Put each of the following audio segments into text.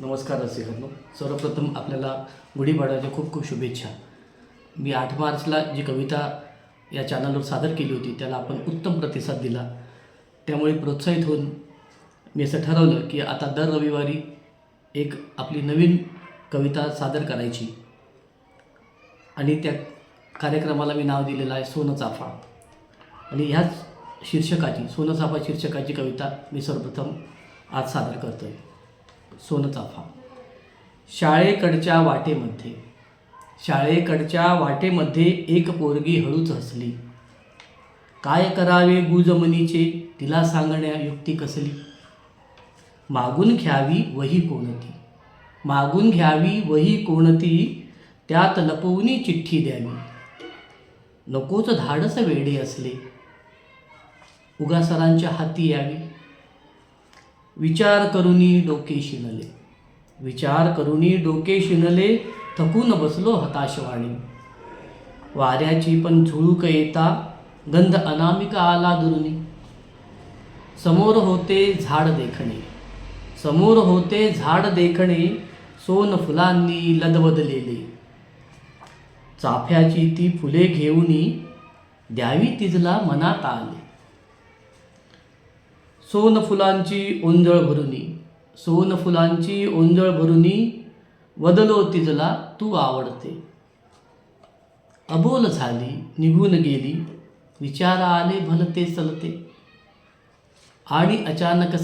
नमस्कार रसिकांनो, सर्वप्रथम आपल्याला गुढीपाडव्याच्या खूप खूप शुभेच्छा. मी 8 मार्चला जी कविता या चॅनलवर सादर केली होती त्याला आपण उत्तम प्रतिसाद दिला. त्यामुळे प्रोत्साहित होऊन मी असं ठरवलं की आता दर रविवारी एक आपली नवीन कविता सादर करायची आणि त्या कार्यक्रमाला मी नाव दिलेलं आहे सोनं चाफा. आणि ह्याच शीर्षकाची सोनं चाफा शीर्षकाची कविता मी सर्वप्रथम आज सादर करतो आहे. सोनं चाफा. शाळेकडच्या वाटेमध्ये एक पोरगी हळूच हसली. काय करावे गुजमनीचे तिला सांगण्या युक्ती कसली. मागून घ्यावी वही कोणती त्यात लपवून चिठ्ठी द्यावी. नकोच धाडस वेडे असले उगा सरांच्या हाती यावी. विचार करूनी डोके शिनले थकून बसलो हताशवाणी. वाऱ्याची पण झुळूक येता गंध अनामिका आला दुरुनी. समोर होते झाड देखणे सोन फुलांनी लदबदलेले. चाफ्याची ती फुले घेऊनी द्यावी तिजला मनात आले. सोन फुलांची ओंजळ भरुनी वदलो तिजला तू आवडते. अबोल झाली निघून गेली विचार आले भलते चलते. आणि अचानक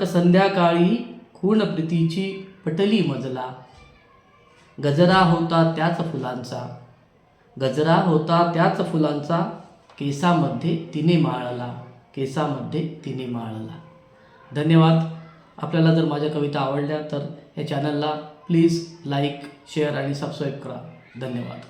संध्याकाळी खूण प्रीतीची पटली मजला. गजरा होता त्याच फुलांचा केसामध्ये तिने माळला. धन्यवाद. आपल्याला जर माझ्या कविता आवडल्या तर या चॅनलला प्लीज लाईक, शेअर आणि सबस्क्राईब करा. धन्यवाद.